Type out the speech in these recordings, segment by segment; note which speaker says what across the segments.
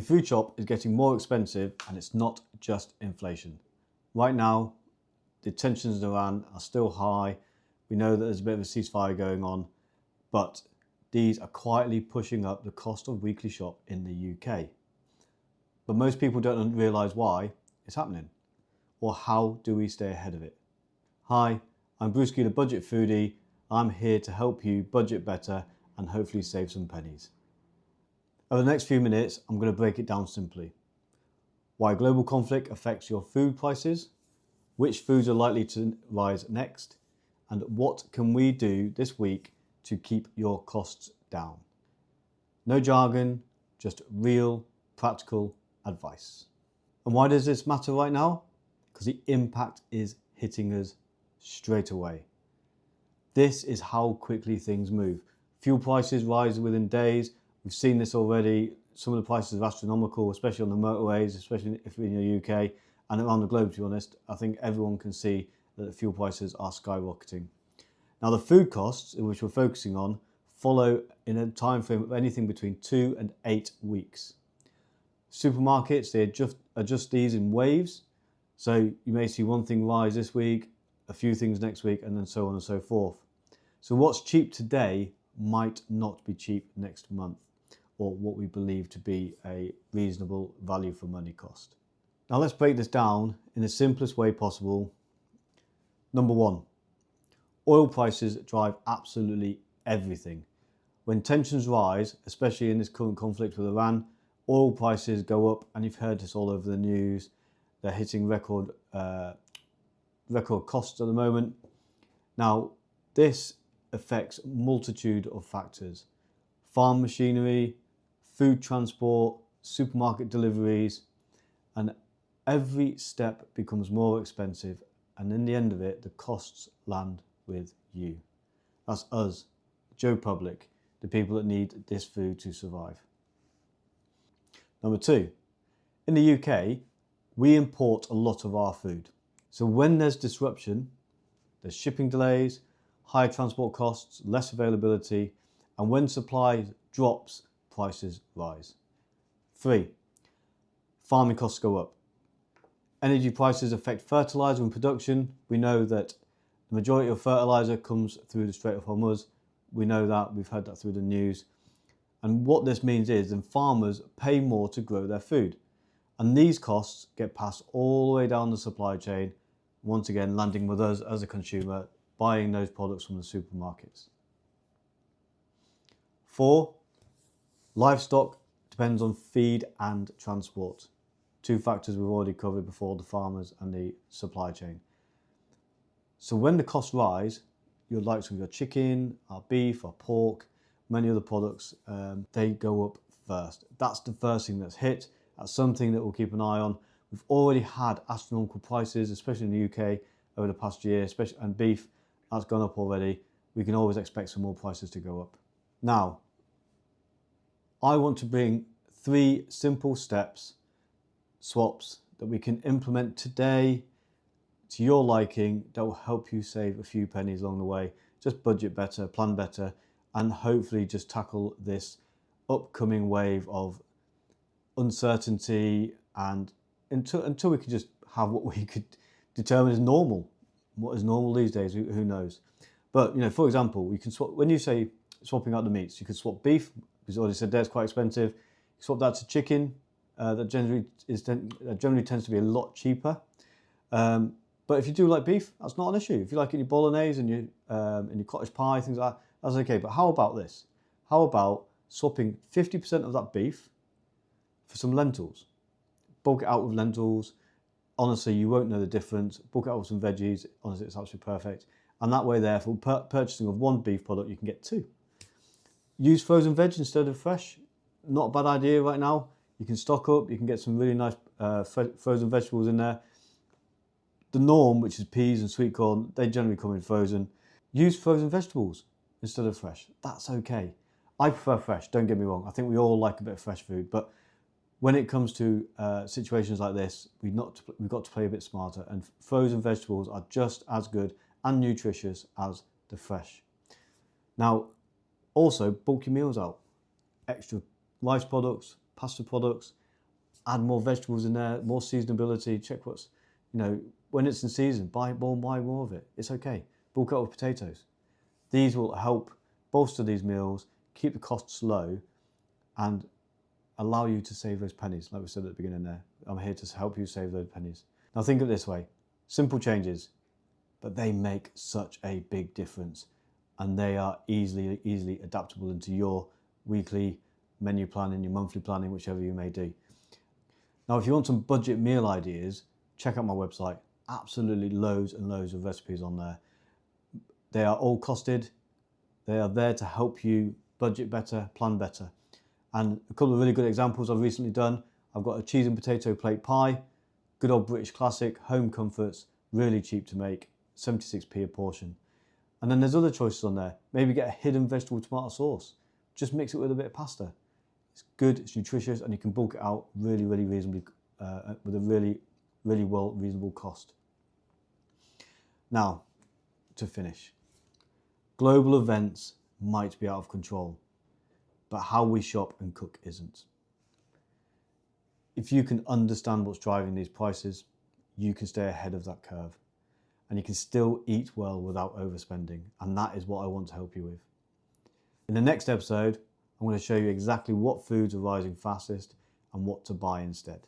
Speaker 1: The food shop is getting more expensive, and it's not just inflation. Right now, the tensions in Iran are still high. We know that there's a bit of a ceasefire going on, but these are quietly pushing up the cost of weekly shop in the UK. But most people don't realise why it's happening, or how do we stay ahead of it. Hi, I'm Brewski, the budget foodie. I'm here to help you budget better and hopefully save some pennies. Over the next few minutes, I'm going to break it down simply. Why global conflict affects your food prices, which foods are likely to rise next, and what can we do this week to keep your costs down. No jargon, just real, practical advice. And why does this matter right now? Because the impact is hitting us straight away. This is how quickly things move. Fuel prices rise within days. We've seen this already. Some of the prices are astronomical, especially on the motorways, especially if you're in the UK and around the globe, to be honest. I think everyone can see that the fuel prices are skyrocketing. Now, the food costs, which we're focusing on, follow in a time frame of anything between 2 and 8 weeks. Supermarkets, they adjust these in waves. So you may see one thing rise this week, a few things next week, and then so on and so forth. So what's cheap today might not be cheap next month, or what we believe to be a reasonable value for money cost. Now let's break this down in the simplest way possible. Number one, oil prices drive absolutely everything. When tensions rise, especially in this current conflict with Iran, oil prices go up, and you've heard this all over the news. They're hitting record costs at the moment. Now, this affects a multitude of factors. Farm machinery, food transport, supermarket deliveries, and every step becomes more expensive, and in the end of it, the costs land with you. That's us, Joe Public, the people that need this food to survive. Number two, in the UK, we import a lot of our food. So when there's disruption, there's shipping delays, higher transport costs, less availability, and when supply drops, prices rise. 3, farming costs go up. Energy prices affect fertiliser and production. We know that the majority of fertiliser comes through the Strait of Hormuz. We know that, we've heard that through the news. And what this means is that farmers pay more to grow their food. And these costs get passed all the way down the supply chain, once again landing with us as a consumer, buying those products from the supermarkets. 4, livestock depends on feed and transport. 2 factors we've already covered before, the farmers and the supply chain. So when the costs rise, your likes of your chicken, our beef, our pork, many other products, they go up first. That's the first thing that's hit. That's something that we'll keep an eye on. We've already had astronomical prices, especially in the UK over the past year, especially, and beef, that's gone up already. We can always expect some more prices to go up. Now, I want to bring 3 simple swaps that we can implement today to your liking that will help you save a few pennies along the way. Just budget better, plan better, and hopefully just tackle this upcoming wave of uncertainty, and until we can just have what we could determine as normal. What is normal these days, who knows? But, you know, for example, you can swap, when you say swapping out the meats, you could swap beef, because I already said that's quite expensive. You swap that to chicken, that generally tends to be a lot cheaper. But if you do like beef, that's not an issue. If you like it in your bolognese and your cottage pie, things like that, that's okay. But how about this? How about swapping 50% of that beef for some lentils? Bulk it out with lentils. Honestly, you won't know the difference. Bulk it out with some veggies. Honestly, it's absolutely perfect. And that way there, for purchasing of 1 beef product, you can get 2. Use frozen veg instead of fresh. Not a bad idea right now. You can stock up. You can get some really nice frozen vegetables in there. The norm, which is peas and sweet corn, they generally come in frozen. Use frozen vegetables instead of fresh. That's okay. I prefer fresh, don't get me wrong. I think we all like a bit of fresh food, but when it comes to situations like this, we've got to play a bit smarter, and frozen vegetables are just as good and nutritious as the fresh. Now, also bulk your meals out. Extra rice products, pasta products, add more vegetables in there, more seasonability. Check what's, when it's in season, buy more of it. It's okay. Bulk up with potatoes. These will help bolster these meals, keep the costs low, and allow you to save those pennies. Like we said at the beginning there, I'm here to help you save those pennies. Now think of it this way, simple changes, but they make such a big difference, and they are easily adaptable into your weekly menu planning, your monthly planning, whichever you may do. Now, if you want some budget meal ideas, check out my website. Absolutely loads and loads of recipes on there. They are all costed. They are there to help you budget better, plan better. And a couple of really good examples I've recently done. I've got a cheese and potato plate pie, good old British classic, home comforts, really cheap to make, 76p a portion. And then there's other choices on there. Maybe get a hidden vegetable tomato sauce. Just mix it with a bit of pasta. It's good, it's nutritious, and you can bulk it out really reasonably, with a really reasonable cost. Now, to finish. Global events might be out of control, but how we shop and cook isn't. If you can understand what's driving these prices, you can stay ahead of that curve, and you can still eat well without overspending, and that is what I want to help you with. In the next episode, I'm going to show you exactly what foods are rising fastest and what to buy instead.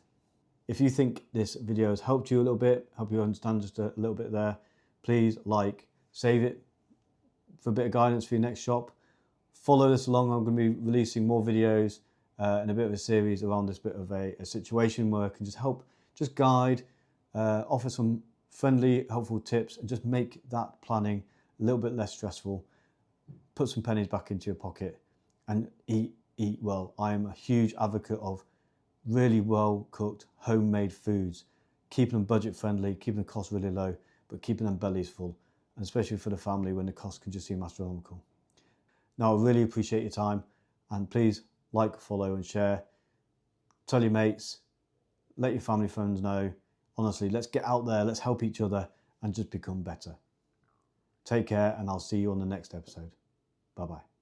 Speaker 1: If you think this video has helped you a little bit, help you understand just a little bit there, please save it for a bit of guidance for your next shop. Follow this along. I'm going to be releasing more videos and a bit of a series around this bit of a situation where I can just guide, offer some friendly, helpful tips, and just make that planning a little bit less stressful. Put some pennies back into your pocket and eat well. I am a huge advocate of really well cooked homemade foods, keeping them budget friendly, keeping the costs really low, but keeping them bellies full, and especially for the family when the cost can just seem astronomical. Now, I really appreciate your time, and please like, follow and share. Tell your mates, let your family friends know. Honestly, let's get out there, let's help each other and just become better. Take care, and I'll see you on the next episode. Bye-bye.